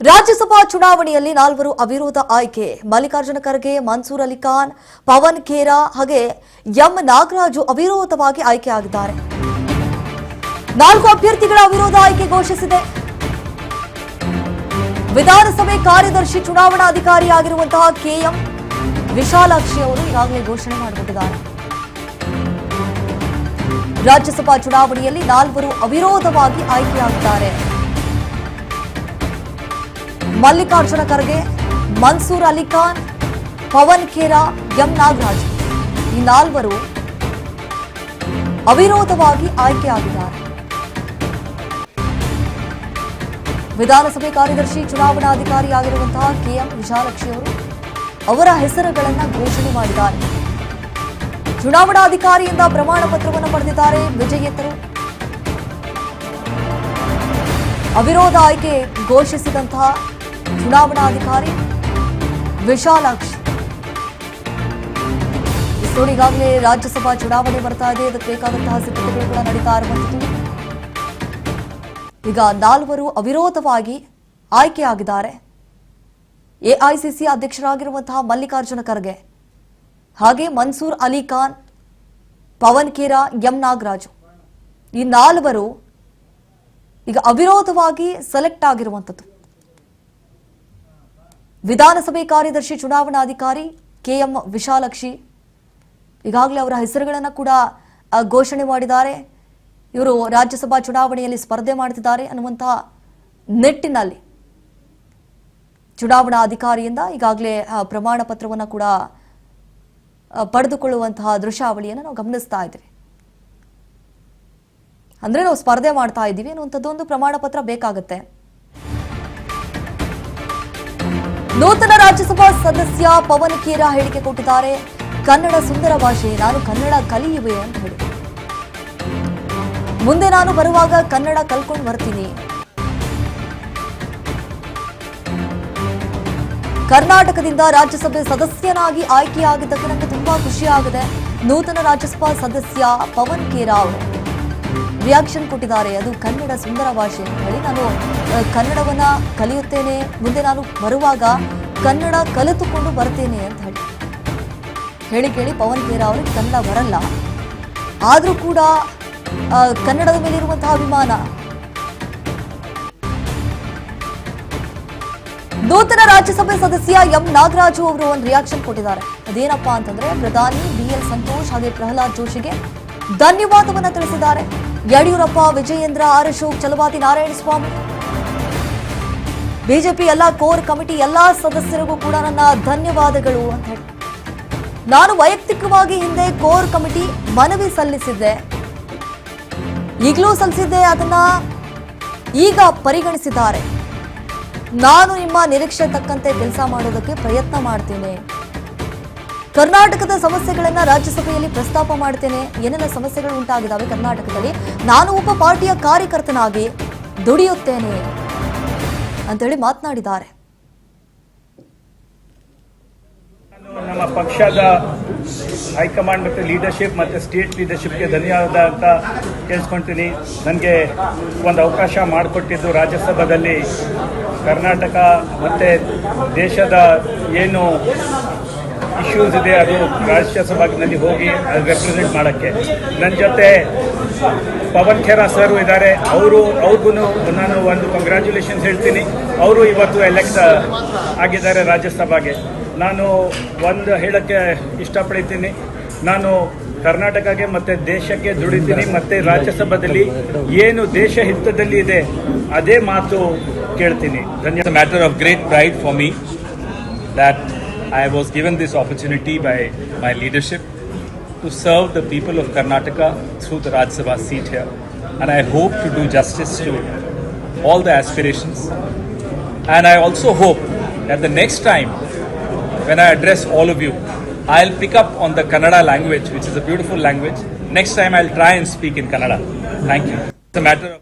ರಾಜ್ಯಸಭಾ ಚುನಾವಣೆಯಲ್ಲಿ 4 ಅವಿರೋಧ ಆಯ್ಕೆ. ಮಲ್ಲಿಕಾರ್ಜುನ ಖರ್ಗೆ, ಮನ್ಸೂರ್ ಅಲಿ ಖಾನ್, ಪವನ್ ಖೇರಾ ಹಾಗೆ ಎಂ ನಾಗರಾಜು ಅವಿರೋಧವಾಗಿ ಆಯ್ಕೆಯಾಗಿದ್ದಾರೆ. 4 ಅಭ್ಯರ್ಥಿಗಳ ಅವಿರೋಧ ಆಯ್ಕೆ ಘೋಷಿಸಿದೆ. ವಿಧಾನಸಭೆ ಕಾರ್ಯದರ್ಶಿ ಚುನಾವಣಾಧಿಕಾರಿಯಾಗಿರುವಂತಹ ಕೆಎಂ ವಿಶಾಲಾಕ್ಷಿ ಅವರು ಈಗಾಗಲೇ ಘೋಷಣೆ ಮಾಡಿಬಿಟ್ಟಿದ್ದಾರೆ. ರಾಜ್ಯಸಭಾ ಚುನಾವಣೆಯಲ್ಲಿ 4 ಅವಿರೋಧವಾಗಿ ಆಯ್ಕೆಯಾಗಿದ್ದಾರೆ. ಮಲ್ಲಿಕಾರ್ಜುನ ಖರ್ಗೆ, ಮನ್ಸೂರ್ ಅಲಿ ಖಾನ್, ಪವನ್ ಖೇರಾ, ಎಂ ನಾಗರಾಜ್ ಈ 4 ಅವಿರೋಧವಾಗಿ ಆಯ್ಕೆಯಾಗಿದ್ದಾರೆ. ವಿಧಾನಸಭೆ ಕಾರ್ಯದರ್ಶಿ ಚುನಾವಣಾಧಿಕಾರಿಯಾಗಿರುವಂತಹ ಕೆಎಂ ವಿಶಾಲಾಕ್ಷಿ ಅವರು ಅವರ ಹೆಸರುಗಳನ್ನು ಘೋಷಣೆ ಮಾಡಿದ್ದಾರೆ. ಚುನಾವಣಾಧಿಕಾರಿಯಿಂದ ಪ್ರಮಾಣ ಪತ್ರವನ್ನು ಪಡೆದಿದ್ದಾರೆ ವಿಜೇತರು. ಅವಿರೋಧ ಆಯ್ಕೆ ಘೋಷಿಸಿದಂತಹ ಚುನಾವಣಾಧಿಕಾರಿ ವಿಶಾಲಾಕ್ಷಿ. ಈಗಾಗಲೇ ರಾಜ್ಯಸಭಾ ಚುನಾವಣೆ ಬರ್ತಾ ಇದೆ. ಇದಕ್ಕೆ ಬೇಕಾದಂತಹ ಸಿದ್ಧತೆಗಳು ಕೂಡ ನಡೀತಾ ಇರುವಂತದ್ದು. ಈಗ 4 ಅವಿರೋಧವಾಗಿ ಆಯ್ಕೆಯಾಗಿದ್ದಾರೆ. ಎಐಸಿಸಿ ಅಧ್ಯಕ್ಷರಾಗಿರುವಂತಹ ಮಲ್ಲಿಕಾರ್ಜುನ ಖರ್ಗೆ ಹಾಗೆ ಮನ್ಸೂರ್ ಅಲಿ ಖಾನ್, ಪವನ್ ಖೇರಾ, ಎಂ ನಾಗರಾಜು ಈ 4 ಈಗ ಅವಿರೋಧವಾಗಿ ಸೆಲೆಕ್ಟ್ ಆಗಿರುವಂತದ್ದು. ವಿಧಾನಸಭೆ ಕಾರ್ಯದರ್ಶಿ ಚುನಾವಣಾಧಿಕಾರಿ ಕೆಎಂ ವಿಶಾಲಾಕ್ಷಿ ಈಗಾಗಲೇ ಅವರ ಹೆಸರುಗಳನ್ನು ಕೂಡ ಘೋಷಣೆ ಮಾಡಿದ್ದಾರೆ. ಇವರು ರಾಜ್ಯಸಭಾ ಚುನಾವಣೆಯಲ್ಲಿ ಸ್ಪರ್ಧೆ ಮಾಡುತ್ತಿದ್ದಾರೆ ಅನ್ನುವಂತಹ ನಿಟ್ಟಿನಲ್ಲಿ ಚುನಾವಣಾ ಅಧಿಕಾರಿಯಿಂದ ಈಗಾಗಲೇ ಪ್ರಮಾಣ ಪತ್ರವನ್ನು ಕೂಡ ಪಡೆದುಕೊಳ್ಳುವಂತಹ ದೃಶ್ಯಾವಳಿಯನ್ನು ನಾವು ಗಮನಿಸ್ತಾ ಇದ್ದೀವಿ. ಅಂದ್ರೆ ನಾವು ಸ್ಪರ್ಧೆ ಮಾಡ್ತಾ ಇದ್ದೀವಿ ಅನ್ನುವಂಥದ್ದೊಂದು ಪ್ರಮಾಣ ಪತ್ರ ಬೇಕಾಗುತ್ತೆ. ನೂತನ ರಾಜ್ಯಸಭಾ ಸದಸ್ಯ ಪವನ್ ಖೇರಾ ಹೇಳಿಕೆ ಕೊಟ್ಟಿದ್ದಾರೆ. ಕನ್ನಡ ಸುಂದರ ಭಾಷೆ, ನಾನು ಕನ್ನಡ ಕಲಿಯುವೆ ಅಂತ ಹೇಳಿ, ಮುಂದೆ ನಾನು ಬರುವಾಗ ಕನ್ನಡ ಕಲ್ಕೊಂಡು ಬರ್ತೀನಿ. ಕರ್ನಾಟಕದಿಂದ ರಾಜ್ಯಸಭೆ ಸದಸ್ಯನಾಗಿ ಆಯ್ಕೆಯಾಗಿದ್ದಕ್ಕೆ ನನಗೆ ತುಂಬಾ ಖುಷಿಯಾಗಿದೆ. ನೂತನ ರಾಜ್ಯಸಭಾ ಸದಸ್ಯ ಪವನ್ ಖೇರಾ ಅವರು ರಿಯಾಕ್ಷನ್ ಕೊಟ್ಟಿದ್ದಾರೆ. ಅದು ಕನ್ನಡ ಸುಂದರ ಭಾಷೆ ಅಂತ ಹೇಳಿ, ನಾನು ಕನ್ನಡವನ್ನ ಕಲಿಯುತ್ತೇನೆ, ಮುಂದೆ ನಾನು ಬರುವಾಗ ಕನ್ನಡ ಕಲಿತುಕೊಂಡು ಬರ್ತೇನೆ ಅಂತ ಹೇಳಿ ಕೇಳಿ ಪವನ್ ಖೇರಾ ಅವರಿಗೆ ಕನ್ನಡ ಬರಲ್ಲ, ಆದರೂ ಕೂಡ ಕನ್ನಡದ ಮೇಲಿರುವಂತಹ ಅಭಿಮಾನ. ನೂತನ ರಾಜ್ಯಸಭೆ ಸದಸ್ಯ ಎಂ ನಾಗರಾಜು ಅವರು ಒಂದು ರಿಯಾಕ್ಷನ್ ಕೊಟ್ಟಿದ್ದಾರೆ. ಅದೇನಪ್ಪಾ ಅಂತಂದ್ರೆ, ಪ್ರಧಾನಿ ಬಿಎಲ್ ಸಂತೋಷ್ ಹಾಗೆ ಪ್ರಹ್ಲಾದ್ ಜೋಶಿಗೆ ಧನ್ಯವಾದವನ್ನ ತಿಳಿಸಿದ್ದಾರೆ. ಯಡಿಯೂರಪ್ಪ, ವಿಜಯೇಂದ್ರ, ಆರ್ ಅಶೋಕ್, ಚಲವಾದಿ ನಾರಾಯಣಸ್ವಾಮಿ, ಬಿಜೆಪಿ ಎಲ್ಲಾ ಕೋರ್ ಕಮಿಟಿ ಎಲ್ಲಾ ಸದಸ್ಯರಿಗೂ ಕೂಡ ನನ್ನ ಧನ್ಯವಾದಗಳು ಅಂತ ಹೇಳಿ, ನಾನು ವೈಯಕ್ತಿಕವಾಗಿ ಹಿಂದೆ ಕೋರ್ ಕಮಿಟಿ ಮನವಿ ಸಲ್ಲಿಸಿದ್ದೆ, ಈಗಲೂ ಸಲ್ಲಿಸಿದ್ದೆ, ಅದನ್ನ ಈಗ ಪರಿಗಣಿಸಿದ್ದಾರೆ. ನಾನು ನಿಮ್ಮ ನಿರೀಕ್ಷೆ ತಕ್ಕಂತೆ ಕೆಲಸ ಮಾಡೋದಕ್ಕೆ ಪ್ರಯತ್ನ ಮಾಡ್ತೇನೆ. ಕರ್ನಾಟಕದ ಸಮಸ್ಯೆಗಳನ್ನ ರಾಜ್ಯಸಭೆಯಲ್ಲಿ ಪ್ರಸ್ತಾಪ ಮಾಡ್ತೇನೆ. ಏನೆಲ್ಲ ಸಮಸ್ಯೆಗಳು ಉಂಟಾಗಿದ್ದಾವೆ ಕರ್ನಾಟಕದಲ್ಲಿ, ನಾನು ಒಬ್ಬ ಪಾರ್ಟಿಯ ಕಾರ್ಯಕರ್ತನಾಗಿ ದುಡಿಯುತ್ತೇನೆ ಅಂತೇಳಿ ಮಾತನಾಡಿದ್ದಾರೆ. ನಮ್ಮ ಪಕ್ಷದ ಹೈಕಮಾಂಡ್ ಮತ್ತು ಲೀಡರ್ಶಿಪ್ ಮತ್ತು ಸ್ಟೇಟ್ ಲೀಡರ್ಶಿಪ್ಗೆ ಧನ್ಯವಾದ ಅಂತ ಕೇಳಿಸ್ಕೊಳ್ತೀನಿ. ನನಗೆ ಒಂದು ಅವಕಾಶ ಮಾಡಿಕೊಟ್ಟಿದ್ದು ರಾಜ್ಯಸಭಾದಲ್ಲಿ ಕರ್ನಾಟಕ ಮತ್ತು ದೇಶದ ಏನು ಇಶ್ಯೂಸ್ ಇದೆ ಅದು ರಾಜ್ಯಸಭೆಯಲ್ಲಿ ಹೋಗಿ ರೆಪ್ರೆಸೆಂಟ್ ಮಾಡೋಕ್ಕೆ. ನನ್ನ ಜೊತೆ ಪವನ್ ಖೇರಾ ಸರ್ ಇದ್ದಾರೆ. ಅವ್ರಿಗೂ ನಾನು ಒಂದು ಕಂಗ್ರ್ಯಾಚುಲೇಷನ್ಸ್ ಹೇಳ್ತೀನಿ. ಅವರು ಇವತ್ತು ಎಲೆಕ್ಟ್ ಆಗಿದ್ದಾರೆ ರಾಜ್ಯಸಭೆಗೆ. ನಾನು ಒಂದು ಹೇಳೋಕ್ಕೆ ಇಷ್ಟಪಡ್ತೀನಿ, ನಾನು ಕರ್ನಾಟಕಕ್ಕೆ ಮತ್ತು ದೇಶಕ್ಕೆ ದುಡಿತೀನಿ ಮತ್ತು ರಾಜ್ಯಸಭೆಯಲ್ಲಿ ಏನು ದೇಶ ಹಿತದಲ್ಲಿ ಇದೆ ಅದೇ ಮಾತು ಕೇಳ್ತೀನಿ. ಧನ್ಯವಾದ. Matter of great pride for me that I was given this opportunity by my leadership to serve the people of Karnataka through the Rajya Sabha seat here, and I hope to do justice to all the aspirations. And I also hope that the next time when I address all of you, I'll pick up on the Kannada language, which is a beautiful language. Next time I'll try and speak in Kannada. Thank you. It's a matter of